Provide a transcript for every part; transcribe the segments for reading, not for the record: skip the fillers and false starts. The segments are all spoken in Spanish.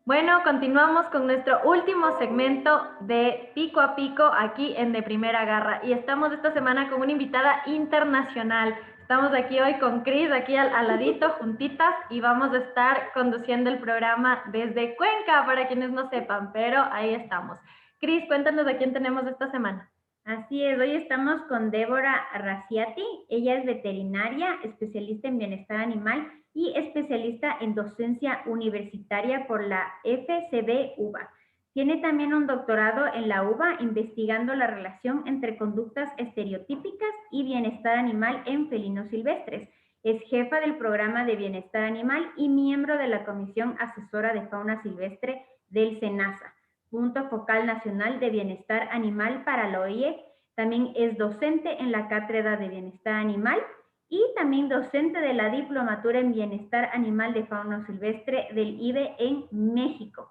Bueno, continuamos con nuestro último segmento de Pico a Pico aquí en De Primera Garra y estamos esta semana con una invitada internacional. Estamos aquí hoy con Cris, aquí al ladito, juntitas, y vamos a estar conduciendo el programa desde Cuenca, para quienes no sepan, pero ahí estamos. Cris, cuéntanos a quién tenemos esta semana. Así es, hoy estamos con Débora Raciati. Ella es veterinaria, especialista en bienestar animal y especialista en docencia universitaria por la FCB UBA. Tiene también un doctorado en la UBA investigando la relación entre conductas estereotípicas y bienestar animal en felinos silvestres. Es jefa del programa de bienestar animal y miembro de la Comisión Asesora de Fauna Silvestre del SENASA, Punto Focal Nacional de Bienestar Animal para la OIE. También es docente en la Cátedra de Bienestar Animal y también docente de la Diplomatura en Bienestar Animal de Fauna Silvestre del IBE en México.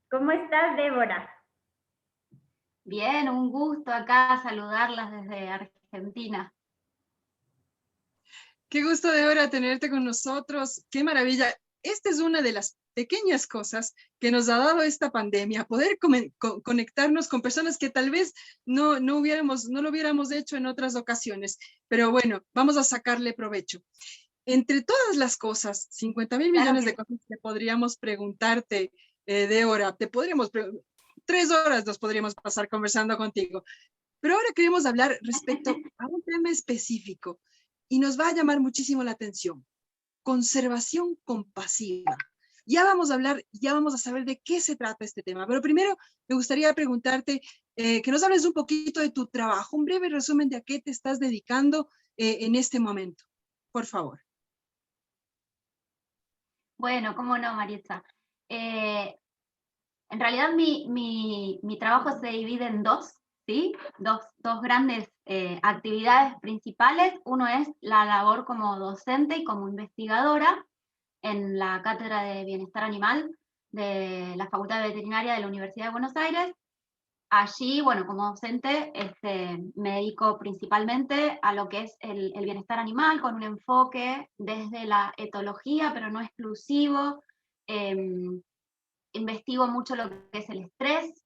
¿Cómo estás, Débora? Bien, un gusto acá saludarlas desde Argentina. Qué gusto, Débora, tenerte con nosotros. Qué maravilla. Esta es una de las pequeñas cosas que nos ha dado esta pandemia, poder conectarnos con personas que tal vez no lo hubiéramos hecho en otras ocasiones. Pero bueno, vamos a sacarle provecho. Entre todas las cosas, 50.000 millones de cosas que podríamos preguntarte, Débora, 3 horas nos podríamos pasar conversando contigo. Pero ahora queremos hablar respecto a un tema específico y nos va a llamar muchísimo la atención. Conservación compasiva. Ya vamos a saber de qué se trata este tema, pero primero me gustaría preguntarte que nos hables un poquito de tu trabajo, un breve resumen de a qué te estás dedicando en este momento, por favor. Bueno, cómo no, Maritza. En realidad mi trabajo se divide en dos, ¿sí? Dos grandes actividades principales. Uno es la labor como docente y como investigadora en la Cátedra de Bienestar Animal de la Facultad de Veterinaria de la Universidad de Buenos Aires. Allí, bueno, como docente me dedico principalmente a lo que es el bienestar animal, con un enfoque desde la etología, pero no exclusivo. Investigo mucho lo que es el estrés,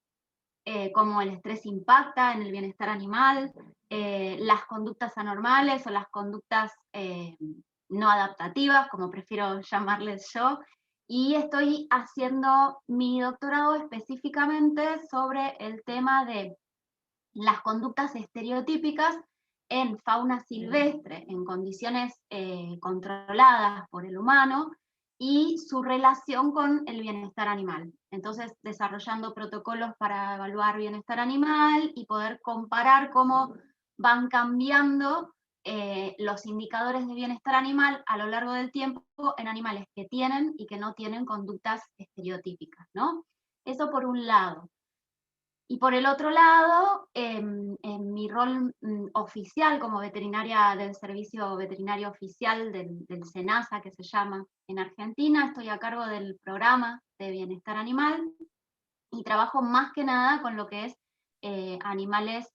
cómo el estrés impacta en el bienestar animal, las conductas anormales o las conductas no adaptativas, como prefiero llamarles yo, y estoy haciendo mi doctorado específicamente sobre el tema de las conductas estereotípicas en fauna silvestre, en condiciones controladas por el humano, y su relación con el bienestar animal. Entonces, desarrollando protocolos para evaluar bienestar animal y poder comparar cómo van cambiando los indicadores de bienestar animal a lo largo del tiempo en animales que tienen y que no tienen conductas estereotípicas, ¿no? Eso por un lado. Y por el otro lado, en mi rol oficial como veterinaria del Servicio Veterinario Oficial del SENASA, que se llama en Argentina, estoy a cargo del programa de bienestar animal y trabajo más que nada con lo que es animales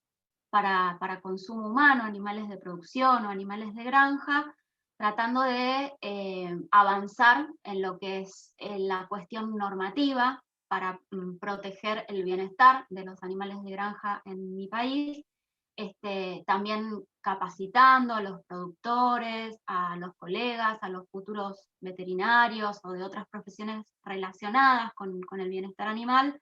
para consumo humano, animales de producción o animales de granja, tratando de avanzar en lo que es la cuestión normativa para proteger el bienestar de los animales de granja en mi país, también capacitando a los productores, a los colegas, a los futuros veterinarios o de otras profesiones relacionadas con el bienestar animal,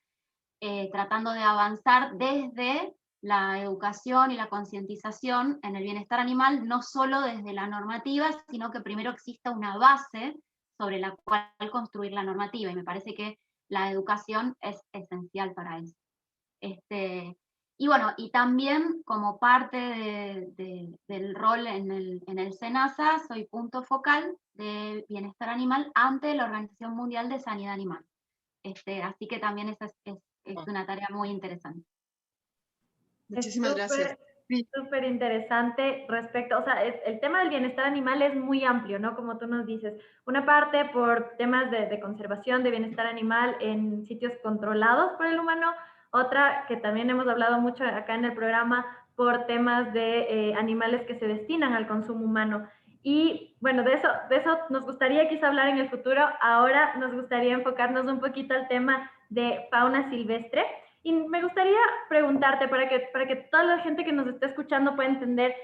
tratando de avanzar desde la educación y la concientización en el bienestar animal, no solo desde la normativa, sino que primero exista una base sobre la cual construir la normativa, y me parece que la educación es esencial para eso. Y bueno, y también como parte del rol en el SENASA, soy punto focal de bienestar animal ante la Organización Mundial de Sanidad Animal. Así que también esa es una tarea muy interesante. Muchísimas gracias. Súper interesante respecto, o sea, el tema del bienestar animal es muy amplio, ¿no? Como tú nos dices, una parte por temas de conservación de bienestar animal en sitios controlados por el humano, otra que también hemos hablado mucho acá en el programa por temas de animales que se destinan al consumo humano. Y bueno, de eso nos gustaría quizá hablar en el futuro. Ahora nos gustaría enfocarnos un poquito al tema de fauna silvestre. Y me gustaría preguntarte, para que toda la gente que nos está escuchando pueda entender,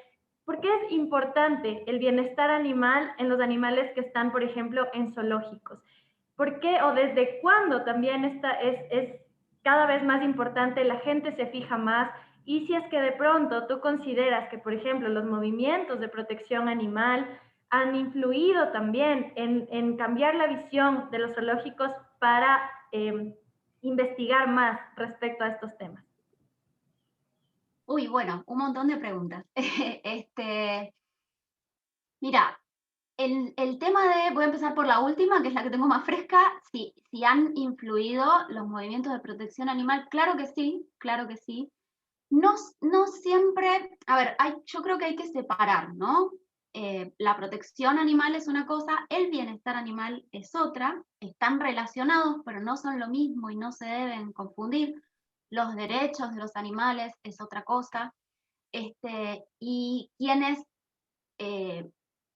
¿por qué es importante el bienestar animal en los animales que están, por ejemplo, en zoológicos? ¿Por qué o desde cuándo también es cada vez más importante, la gente se fija más? Y si es que de pronto tú consideras que, por ejemplo, los movimientos de protección animal han influido también en cambiar la visión de los zoológicos para investigar más respecto a estos temas. Uy, bueno, un montón de preguntas. Mira, el tema voy a empezar por la última, que es la que tengo más fresca, si han influido los movimientos de protección animal, claro que sí, claro que sí. No siempre, a ver, yo creo que hay que separar, ¿no? La protección animal es una cosa, el bienestar animal es otra, están relacionados, pero no son lo mismo y no se deben confundir. Los derechos de los animales es otra cosa. Y quienes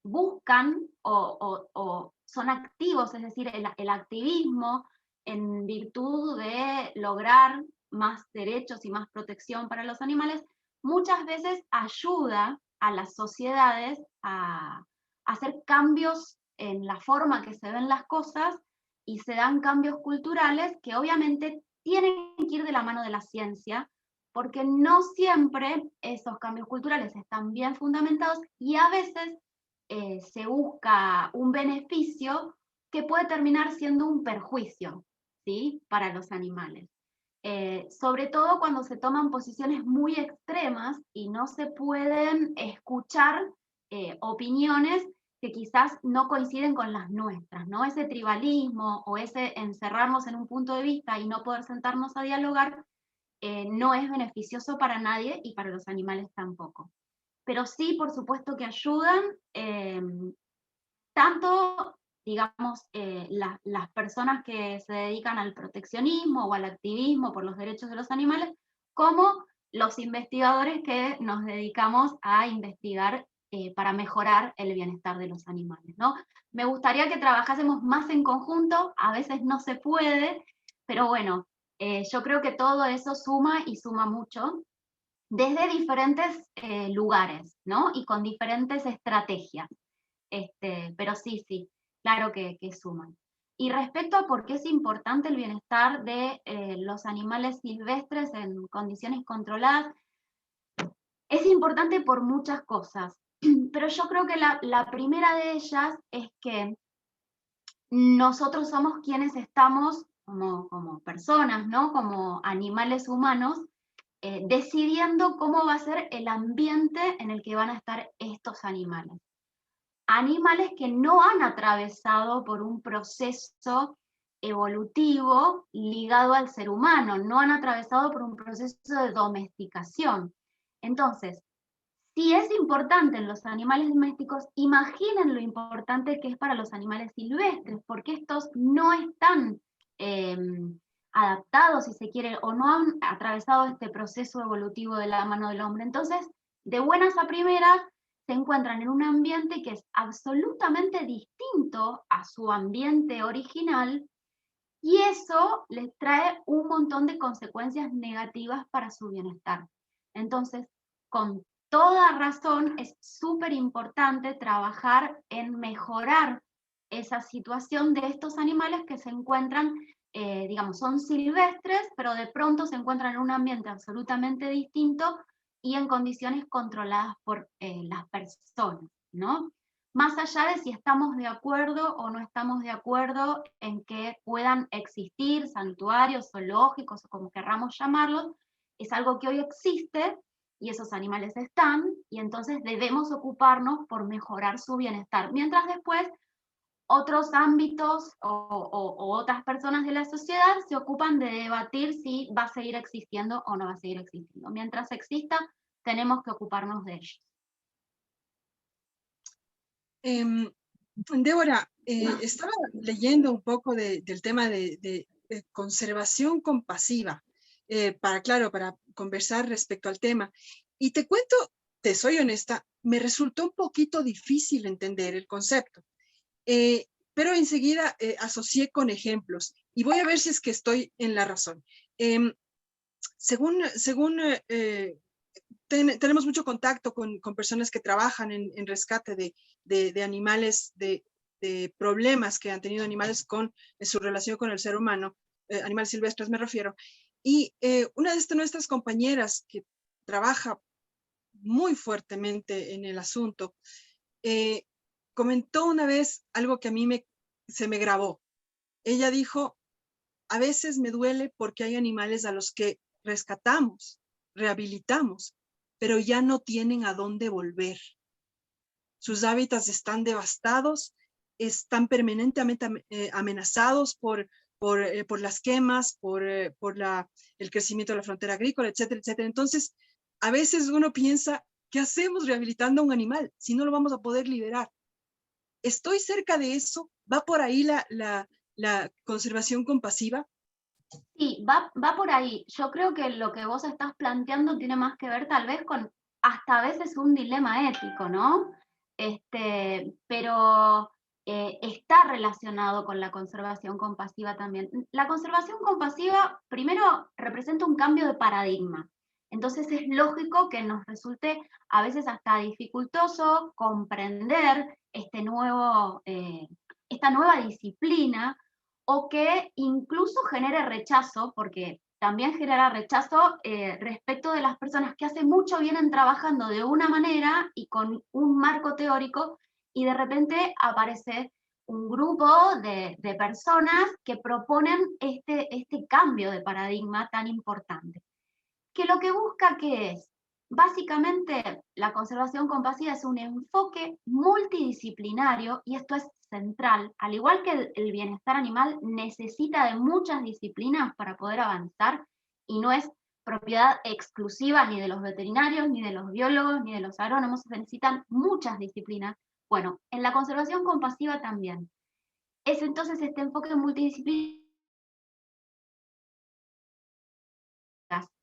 buscan o son activos, es decir, el activismo en virtud de lograr más derechos y más protección para los animales, muchas veces ayuda a las sociedades a hacer cambios en la forma que se ven las cosas y se dan cambios culturales que obviamente tienen que ir de la mano de la ciencia, porque no siempre esos cambios culturales están bien fundamentados y a veces se busca un beneficio que puede terminar siendo un perjuicio, ¿sí? Para los animales. Sobre todo cuando se toman posiciones muy extremas y no se pueden escuchar opiniones que quizás no coinciden con las nuestras, ¿no? Ese tribalismo o ese encerrarnos en un punto de vista y no poder sentarnos a dialogar no es beneficioso para nadie y para los animales tampoco. Pero sí, por supuesto que ayudan, tanto, digamos, las personas que se dedican al proteccionismo o al activismo por los derechos de los animales, como los investigadores que nos dedicamos a investigar para mejorar el bienestar de los animales, ¿no? Me gustaría que trabajásemos más en conjunto, a veces no se puede, pero bueno, yo creo que todo eso suma y suma mucho, desde diferentes lugares, ¿no? Y con diferentes estrategias. Pero sí, claro que suman. Y respecto a por qué es importante el bienestar de los animales silvestres en condiciones controladas, es importante por muchas cosas, pero yo creo que la primera de ellas es que nosotros somos quienes estamos como personas, ¿no? Como animales humanos, decidiendo cómo va a ser el ambiente en el que van a estar estos animales. Animales que no han atravesado por un proceso evolutivo ligado al ser humano, no han atravesado por un proceso de domesticación. Entonces, si es importante en los animales domésticos, imaginen lo importante que es para los animales silvestres, porque estos no están adaptados, si se quiere, o no han atravesado este proceso evolutivo de la mano del hombre. Entonces, de buenas a primeras, se encuentran en un ambiente que es absolutamente distinto a su ambiente original, y eso les trae un montón de consecuencias negativas para su bienestar. Entonces, con toda razón, es súper importante trabajar en mejorar esa situación de estos animales que se encuentran, digamos, son silvestres, pero de pronto se encuentran en un ambiente absolutamente distinto y en condiciones controladas por las personas, ¿no? Más allá de si estamos de acuerdo o no estamos de acuerdo en que puedan existir santuarios zoológicos o como querramos llamarlos, es algo que hoy existe y esos animales están, y entonces debemos ocuparnos por mejorar su bienestar, mientras después otros ámbitos o otras personas de la sociedad se ocupan de debatir si va a seguir existiendo o no va a seguir existiendo. Mientras exista, tenemos que ocuparnos de ellos. Débora, estaba leyendo un poco del tema de conservación compasiva, para conversar respecto al tema. Y te cuento, te soy honesta, me resultó un poquito difícil entender el concepto. Pero enseguida asocié con ejemplos y voy a ver si es que estoy en la razón. Tenemos mucho contacto con personas que trabajan en rescate de animales, de problemas que han tenido animales en su relación con el ser humano, animales silvestres me refiero. Y una de nuestras compañeras que trabaja muy fuertemente en el asunto, comentó una vez algo que a mí se me grabó. Ella dijo, a veces me duele porque hay animales a los que rescatamos, rehabilitamos, pero ya no tienen a dónde volver. Sus hábitats están devastados, están permanentemente amenazados por las quemas, por el crecimiento de la frontera agrícola, etcétera, etcétera. Entonces, a veces uno piensa, ¿qué hacemos rehabilitando a un animal si no lo vamos a poder liberar? ¿Estoy cerca de eso? ¿Va por ahí la conservación compasiva? Sí, va por ahí. Yo creo que lo que vos estás planteando tiene más que ver tal vez con hasta a veces un dilema ético, ¿no? Pero está relacionado con la conservación compasiva también. La conservación compasiva, primero, representa un cambio de paradigma. Entonces es lógico que nos resulte a veces hasta dificultoso comprender esta nueva disciplina, o que incluso genere rechazo, porque también genera rechazo respecto de las personas que hace mucho vienen trabajando de una manera y con un marco teórico, y de repente aparece un grupo de personas que proponen este cambio de paradigma tan importante. Que lo que busca, ¿qué es? Básicamente, la conservación compasiva es un enfoque multidisciplinario, y esto es central. Al igual que el bienestar animal necesita de muchas disciplinas para poder avanzar, y no es propiedad exclusiva ni de los veterinarios, ni de los biólogos, ni de los agrónomos, se necesitan muchas disciplinas. Bueno, en la conservación compasiva también. Es entonces este enfoque multidisciplinario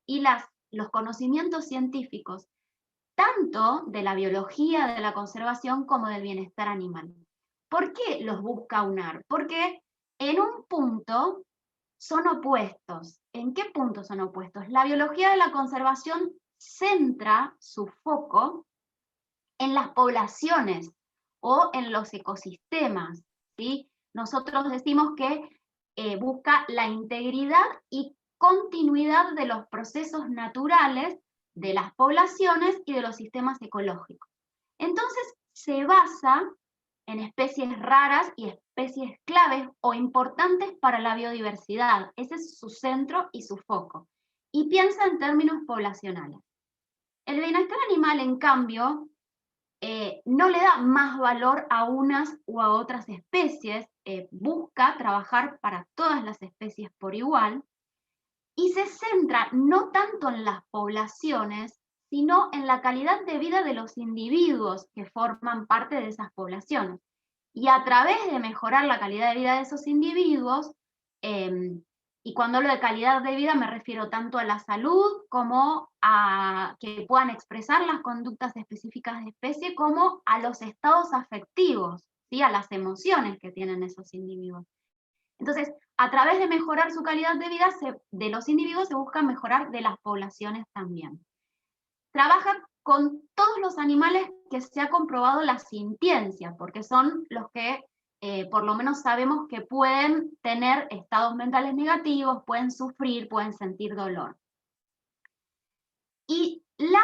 y los conocimientos científicos, tanto de la biología de la conservación como del bienestar animal. ¿Por qué los busca aunar? Porque en un punto son opuestos. ¿En qué punto son opuestos? La biología de la conservación centra su foco en las poblaciones o en los ecosistemas, ¿sí? Nosotros decimos que busca la integridad y continuidad de los procesos naturales de las poblaciones y de los sistemas ecológicos. Entonces, se basa en especies raras y especies claves o importantes para la biodiversidad. Ese es su centro y su foco. Y piensa en términos poblacionales. El bienestar animal, en cambio, no le da más valor a unas u a otras especies, busca trabajar para todas las especies por igual, y se centra no tanto en las poblaciones, sino en la calidad de vida de los individuos que forman parte de esas poblaciones. Y a través de mejorar la calidad de vida de esos individuos, y cuando hablo de calidad de vida me refiero tanto a la salud como a que puedan expresar las conductas específicas de especie, como a los estados afectivos, ¿sí? A las emociones que tienen esos individuos. Entonces, a través de mejorar su calidad de vida de los individuos, se busca mejorar de las poblaciones también. Trabaja con todos los animales que se ha comprobado la sintiencia, porque son los que por lo menos sabemos que pueden tener estados mentales negativos, pueden sufrir, pueden sentir dolor. Y la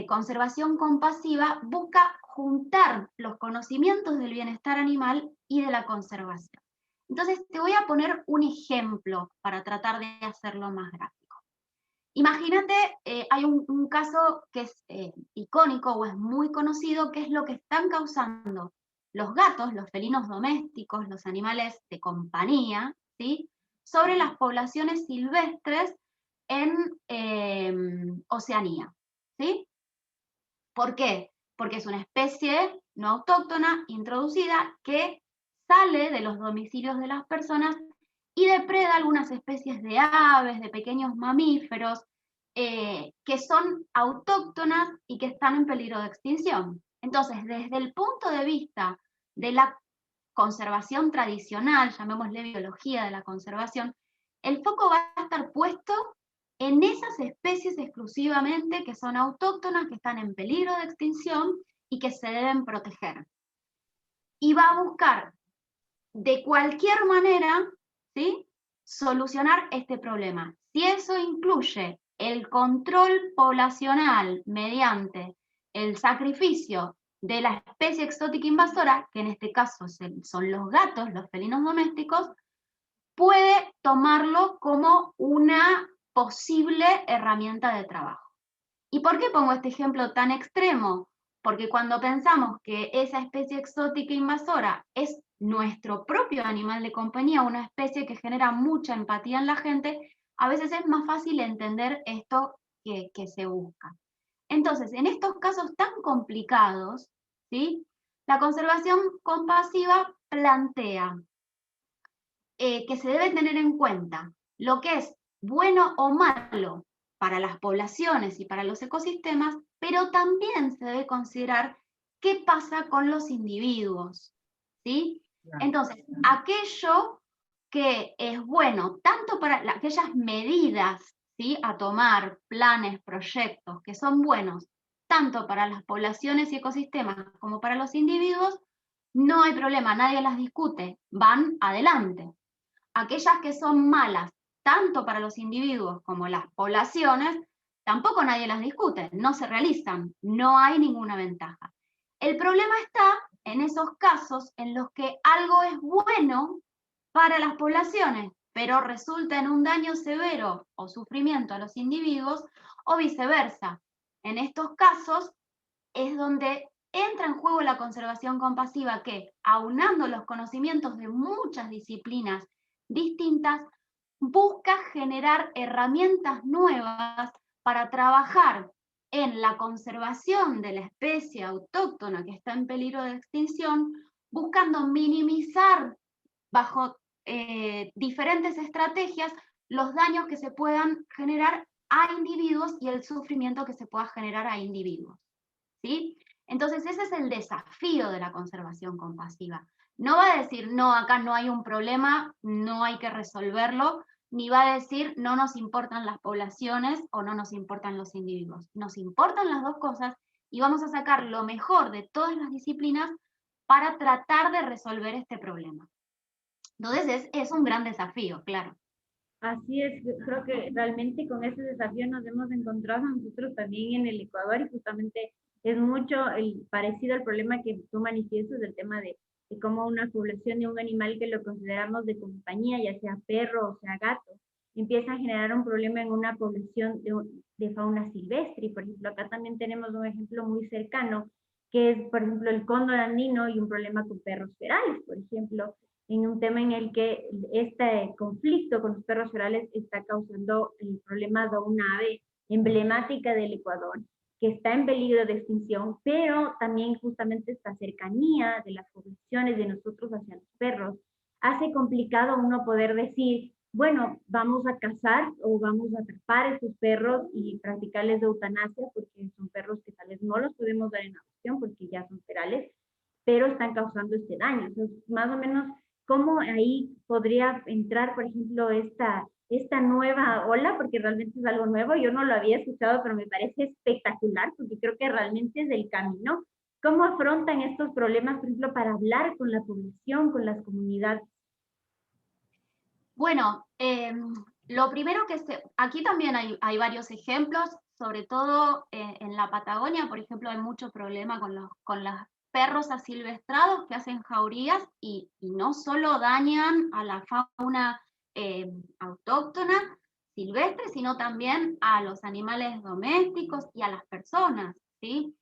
conservación compasiva busca juntar los conocimientos del bienestar animal y de la conservación. Entonces, te voy a poner un ejemplo para tratar de hacerlo más gráfico. Imagínate, hay un caso que es icónico o es muy conocido, que es lo que están causando los gatos, los felinos domésticos, los animales de compañía, ¿sí? Sobre las poblaciones silvestres en Oceanía, ¿sí? ¿Por qué? Porque es una especie no autóctona, introducida, que sale de los domicilios de las personas y depreda algunas especies de aves, de pequeños mamíferos, que son autóctonas y que están en peligro de extinción. Entonces, desde el punto de vista de la conservación tradicional, llamémosle biología de la conservación, el foco va a estar puesto en esas especies exclusivamente que son autóctonas, que están en peligro de extinción y que se deben proteger. Y va a buscar de cualquier manera, ¿sí?, solucionar este problema. Si eso incluye el control poblacional mediante el sacrificio de la especie exótica invasora, que en este caso son los gatos, los felinos domésticos, puede tomarlo como una posible herramienta de trabajo. ¿Y por qué pongo este ejemplo tan extremo? Porque cuando pensamos que esa especie exótica invasora es nuestro propio animal de compañía, una especie que genera mucha empatía en la gente, a veces es más fácil entender esto que se busca. Entonces, en estos casos tan complicados, ¿sí?, la conservación compasiva plantea que se debe tener en cuenta lo que es bueno o malo para las poblaciones y para los ecosistemas, pero también se debe considerar qué pasa con los individuos, ¿sí? Entonces, aquello que es bueno, tanto para aquellas medidas, ¿sí?, a tomar, planes, proyectos, que son buenos, tanto para las poblaciones y ecosistemas como para los individuos, no hay problema, nadie las discute, van adelante. Aquellas que son malas, tanto para los individuos como las poblaciones, tampoco nadie las discute, no se realizan, no hay ninguna ventaja. El problema está en esos casos en los que algo es bueno para las poblaciones, pero resulta en un daño severo o sufrimiento a los individuos, o viceversa. En estos casos es donde entra en juego la conservación compasiva, que, aunando los conocimientos de muchas disciplinas distintas, busca generar herramientas nuevas para trabajar en la conservación de la especie autóctona que está en peligro de extinción, buscando minimizar bajo diferentes estrategias los daños que se puedan generar a individuos y el sufrimiento que se pueda generar a individuos, ¿sí? Entonces ese es el desafío de la conservación compasiva. No va a decir, no, acá no hay un problema, no hay que resolverlo, ni va a decir, no nos importan las poblaciones o no nos importan los individuos. Nos importan las dos cosas y vamos a sacar lo mejor de todas las disciplinas para tratar de resolver este problema. Entonces es un gran desafío, claro. Así es, creo que realmente con ese desafío nos hemos encontrado nosotros también en el Ecuador, y justamente es mucho parecido al problema que tú manifiestas del tema de cómo una población de un animal que lo consideramos de compañía, ya sea perro o sea gato, empieza a generar un problema en una población de fauna silvestre. Y por ejemplo, acá también tenemos un ejemplo muy cercano, que es, por ejemplo, el cóndor andino y un problema con perros ferales, por ejemplo, en un tema en el que este conflicto con los perros ferales está causando el problema de una ave emblemática del Ecuador, que está en peligro de extinción, pero también justamente esta cercanía de las poblaciones de nosotros hacia los perros hace complicado uno poder decir, bueno, vamos a cazar o vamos a atrapar a estos perros y practicarles eutanasia, porque son perros que tal vez no los podemos dar en adopción porque ya son ferales, pero están causando este daño. Entonces, más o menos, ¿cómo ahí podría entrar, por ejemplo, esta nueva ola? Porque realmente es algo nuevo, yo no lo había escuchado, pero me parece espectacular, porque creo que realmente es el camino. ¿Cómo afrontan estos problemas, por ejemplo, para hablar con la población, con las comunidades? Bueno, lo primero aquí también hay varios ejemplos, sobre todo en la Patagonia, por ejemplo, hay mucho problema con los perros asilvestrados que hacen jaurías y no solo dañan a la fauna autóctona silvestre, sino también a los animales domésticos y a las personas, ¿sí?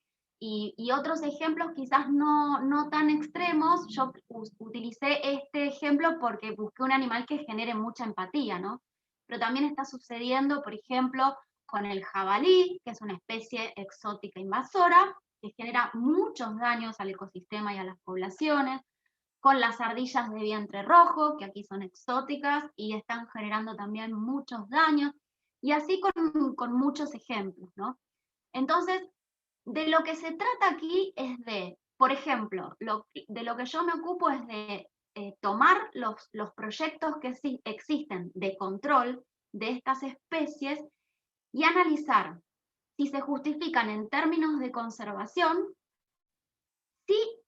Y otros ejemplos quizás no tan extremos. Yo utilicé este ejemplo porque busqué un animal que genere mucha empatía, ¿no? Pero también está sucediendo, por ejemplo, con el jabalí, que es una especie exótica invasora, que genera muchos daños al ecosistema y a las poblaciones, con las ardillas de vientre rojo, que aquí son exóticas y están generando también muchos daños. Y así con muchos ejemplos, ¿no? Entonces, de lo que se trata aquí es de, por ejemplo, de lo que yo me ocupo es de tomar los proyectos que existen de control de estas especies y analizar si se justifican en términos de conservación, si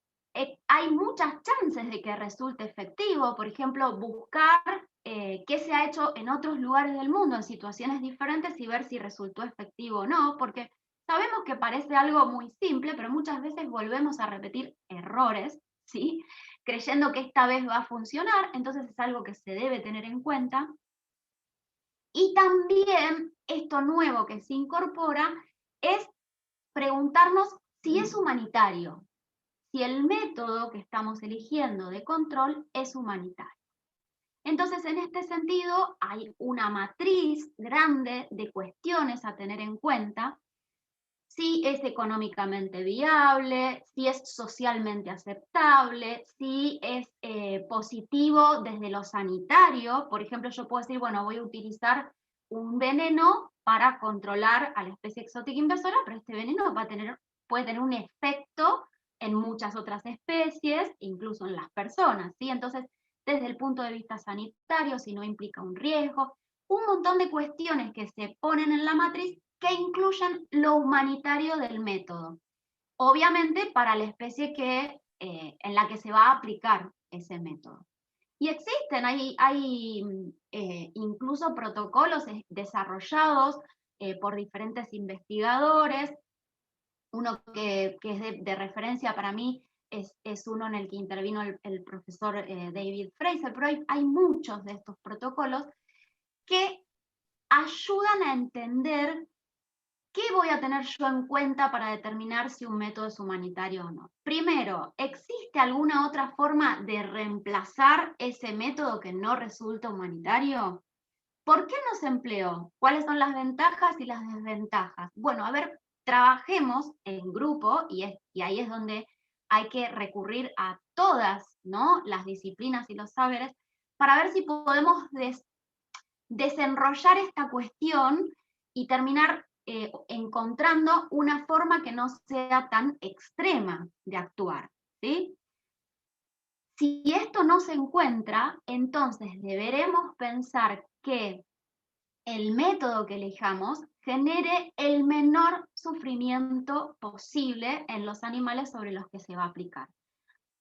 hay muchas chances de que resulte efectivo, por ejemplo, buscar qué se ha hecho en otros lugares del mundo en situaciones diferentes y ver si resultó efectivo o no, porque sabemos que parece algo muy simple, pero muchas veces volvemos a repetir errores, ¿sí? Creyendo que esta vez va a funcionar, entonces es algo que se debe tener en cuenta. Y también esto nuevo que se incorpora es preguntarnos si es humanitario, si el método que estamos eligiendo de control es humanitario. Entonces, en este sentido, hay una matriz grande de cuestiones a tener en cuenta: si es económicamente viable, si es socialmente aceptable, si es positivo desde lo sanitario. Por ejemplo, yo puedo decir, bueno, voy a utilizar un veneno para controlar a la especie exótica invasora, pero este veneno puede tener un efecto en muchas otras especies, incluso en las personas, ¿sí? Entonces, desde el punto de vista sanitario, si no implica un riesgo, un montón de cuestiones que se ponen en la matriz que incluyen lo humanitario del método. Obviamente para la especie en la que se va a aplicar ese método. Y existen, hay incluso protocolos desarrollados por diferentes investigadores. Uno que es de referencia para mí es uno en el que intervino el profesor David Fraser, pero hay muchos de estos protocolos que ayudan a entender qué voy a tener yo en cuenta para determinar si un método es humanitario o no. Primero, ¿existe alguna otra forma de reemplazar ese método que no resulta humanitario? ¿Por qué no se empleó? ¿Cuáles son las ventajas y las desventajas? Bueno, a ver, trabajemos en grupo y ahí es donde hay que recurrir a todas, ¿no?, las disciplinas y los saberes para ver si podemos desenrollar esta cuestión y terminar encontrando una forma que no sea tan extrema de actuar, ¿sí? Si esto no se encuentra, entonces deberemos pensar que el método que elijamos genere el menor sufrimiento posible en los animales sobre los que se va a aplicar.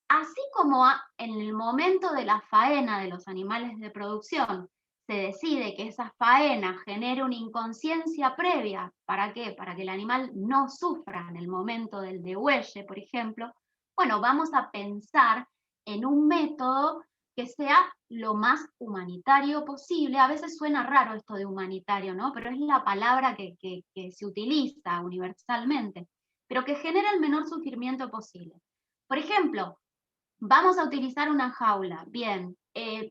Así como en el momento de la faena de los animales de producción se decide que esa faena genere una inconsciencia previa. ¿Para qué? Para que el animal no sufra en el momento del degüelle, por ejemplo. Bueno, vamos a pensar en un método que sea lo más humanitario posible. A veces suena raro esto de humanitario, ¿no? Pero es la palabra que se utiliza universalmente, pero que genera el menor sufrimiento posible. Por ejemplo, vamos a utilizar una jaula, bien,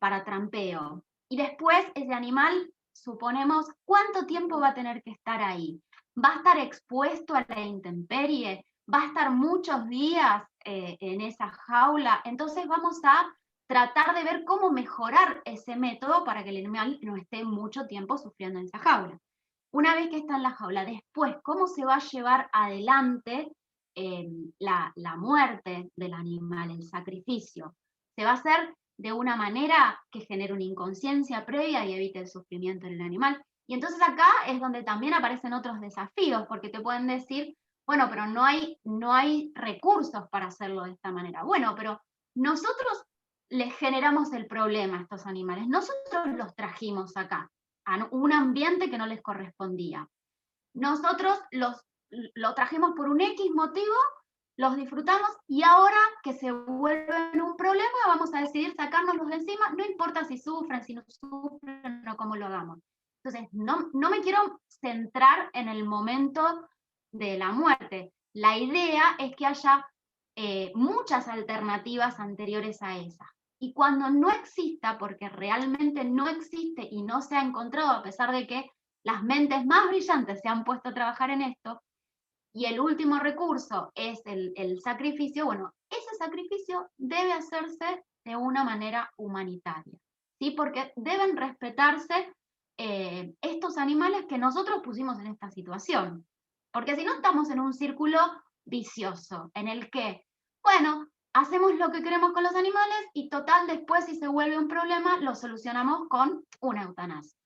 para trampeo. Y después ese animal, suponemos, ¿cuánto tiempo va a tener que estar ahí? ¿Va a estar expuesto a la intemperie? ¿Va a estar muchos días en esa jaula? Entonces vamos a tratar de ver cómo mejorar ese método para que el animal no esté mucho tiempo sufriendo en esa jaula. Una vez que está en la jaula, después, ¿cómo se va a llevar adelante la muerte del animal, el sacrificio? Se va a hacer de una manera que genere una inconsciencia previa y evite el sufrimiento en el animal. Y entonces acá es donde también aparecen otros desafíos, porque te pueden decir, bueno, pero no hay recursos para hacerlo de esta manera. Bueno, pero nosotros les generamos el problema a estos animales, nosotros los trajimos acá, a un ambiente que no les correspondía. Nosotros lo trajimos por un X motivo, los disfrutamos y ahora que se vuelven un problema vamos a decidir sacárnoslos de encima, no importa si sufren, si no sufren o cómo lo hagamos. Entonces, no me quiero centrar en el momento de la muerte. La idea es que haya muchas alternativas anteriores a esa. Y cuando no exista, porque realmente no existe y no se ha encontrado, a pesar de que las mentes más brillantes se han puesto a trabajar en esto, y el último recurso es el sacrificio, bueno, ese sacrificio debe hacerse de una manera humanitaria, ¿sí? Porque deben respetarse estos animales que nosotros pusimos en esta situación. Porque si no estamos en un círculo vicioso, en el que, bueno, hacemos lo que queremos con los animales y total, después si se vuelve un problema, lo solucionamos con una eutanasia.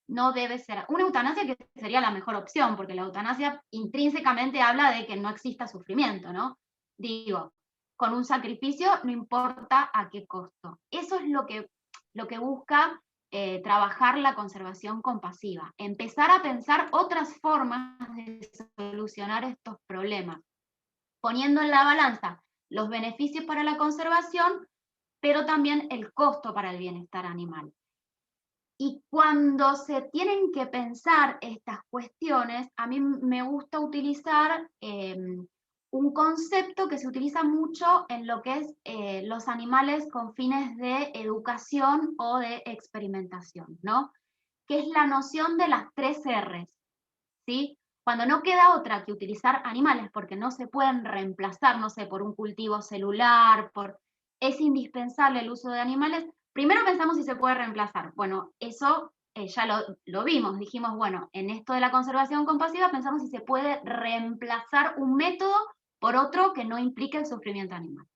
No debe ser una eutanasia, que sería la mejor opción, porque la eutanasia intrínsecamente habla de que no exista sufrimiento, ¿no? Digo, con un sacrificio, no importa a qué costo. Eso es lo que busca trabajar la conservación compasiva, empezar a pensar otras formas de solucionar estos problemas, poniendo en la balanza los beneficios para la conservación, pero también el costo para el bienestar animal. Y cuando se tienen que pensar estas cuestiones, a mí me gusta utilizar un concepto que se utiliza mucho en lo que es los animales con fines de educación o de experimentación, ¿no? Que es la noción de las 3 R's, ¿sí? Cuando no queda otra que utilizar animales porque no se pueden reemplazar, no sé, por un cultivo celular, es indispensable el uso de animales. Primero pensamos si se puede reemplazar. Bueno, eso ya lo vimos, dijimos, bueno, en esto de la conservación compasiva pensamos si se puede reemplazar un método por otro que no implique el sufrimiento animal.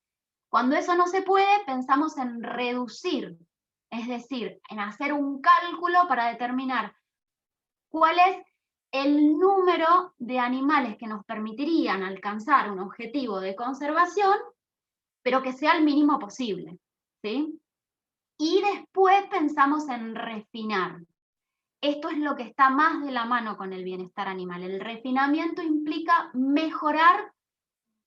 Cuando eso no se puede, pensamos en reducir, es decir, en hacer un cálculo para determinar cuál es el número de animales que nos permitirían alcanzar un objetivo de conservación, pero que sea el mínimo posible, ¿sí? Y después pensamos en refinar. Esto es lo que está más de la mano con el bienestar animal. El refinamiento implica mejorar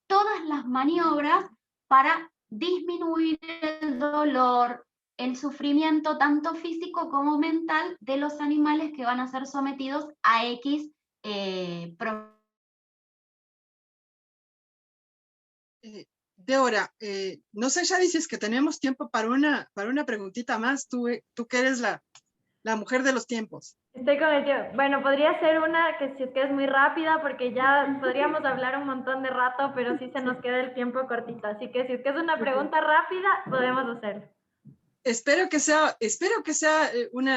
todas las maniobras para disminuir el dolor, el sufrimiento tanto físico como mental de los animales que van a ser sometidos a X Deora, no sé, ya dices que tenemos tiempo para una preguntita más, tú que eres la mujer de los tiempos. Estoy con el tiempo. Bueno, podría ser una que si es que es muy rápida, porque ya podríamos hablar un montón de rato, pero sí se nos queda el tiempo cortito. Así que si es que es una pregunta rápida, podemos hacerlo. Espero que sea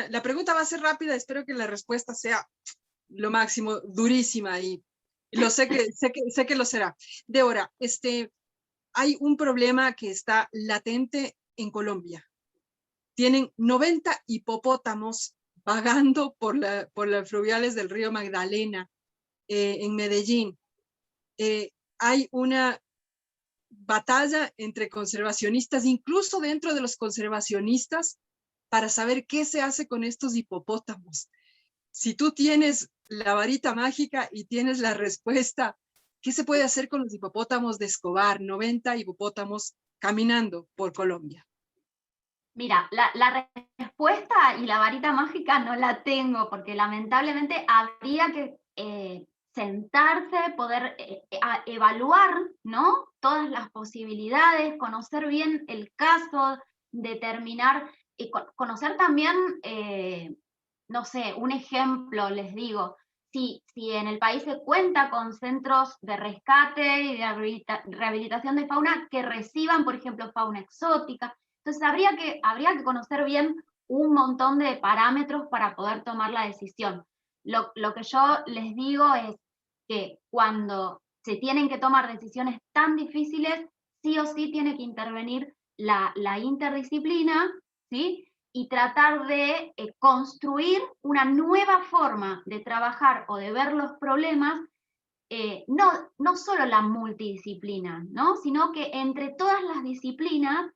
la pregunta va a ser rápida, espero que la respuesta sea lo máximo, durísima, y lo sé que lo será. Deora, hay un problema que está latente en Colombia. Tienen 90 hipopótamos vagando por las fluviales del río Magdalena, en Medellín. Hay una batalla entre conservacionistas, incluso dentro de los conservacionistas, para saber qué se hace con estos hipopótamos. Si tú tienes la varita mágica y tienes la respuesta, ¿qué se puede hacer con los hipopótamos de Escobar? 90 hipopótamos caminando por Colombia. Mira, la respuesta y la varita mágica no la tengo, porque lamentablemente habría que sentarse, poder evaluar, ¿no? Todas las posibilidades, conocer bien el caso, determinar, y conocer también, no sé, un ejemplo, les digo, si en el país se cuenta con centros de rescate y de rehabilitación de fauna que reciban, por ejemplo, fauna exótica. Entonces habría que conocer bien un montón de parámetros para poder tomar la decisión. Lo que yo les digo es que cuando se tienen que tomar decisiones tan difíciles, sí o sí tiene que intervenir la interdisciplina, ¿sí? Y tratar de construir una nueva forma de trabajar o de ver los problemas, no solo la multidisciplina, ¿no? Sino que entre todas las disciplinas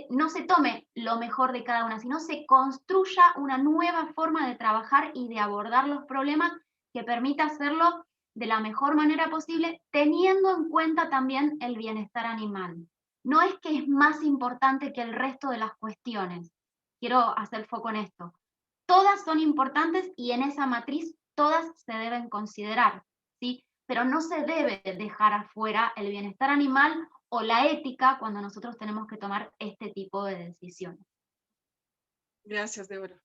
no se tome lo mejor de cada una, sino se construya una nueva forma de trabajar y de abordar los problemas que permita hacerlo de la mejor manera posible, teniendo en cuenta también el bienestar animal. No es que es más importante que el resto de las cuestiones. Quiero hacer foco en esto. Todas son importantes y en esa matriz todas se deben considerar, ¿sí? Pero no se debe dejar afuera el bienestar animal o la ética cuando nosotros tenemos que tomar este tipo de decisiones. Gracias, Deora.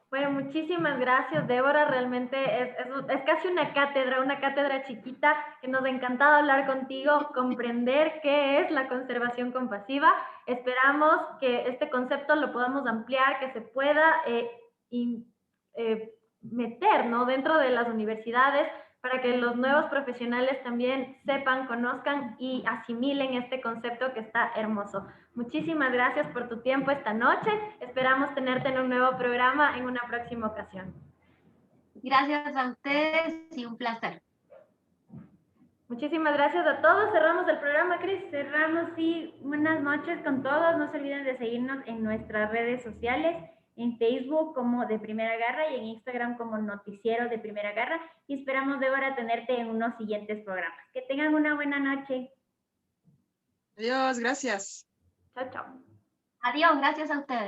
Bueno, muchísimas gracias, Débora. Realmente es casi una cátedra chiquita, que nos ha encantado hablar contigo, comprender qué es la conservación compasiva. Esperamos que este concepto lo podamos ampliar, que se pueda meter, ¿no?, dentro de las universidades, para que los nuevos profesionales también sepan, conozcan y asimilen este concepto que está hermoso. Muchísimas gracias por tu tiempo esta noche. Esperamos tenerte en un nuevo programa en una próxima ocasión. Gracias a ustedes y un placer. Muchísimas gracias a todos. Cerramos el programa, Cris. Cerramos, sí. Buenas noches con todos. No se olviden de seguirnos en nuestras redes sociales, en Facebook como De Primera Garra y en Instagram como Noticiero de Primera Garra. Y esperamos, Débora, tenerte en unos siguientes programas. Que tengan una buena noche. Adiós, gracias. Chao, chao. Adiós, gracias a ustedes.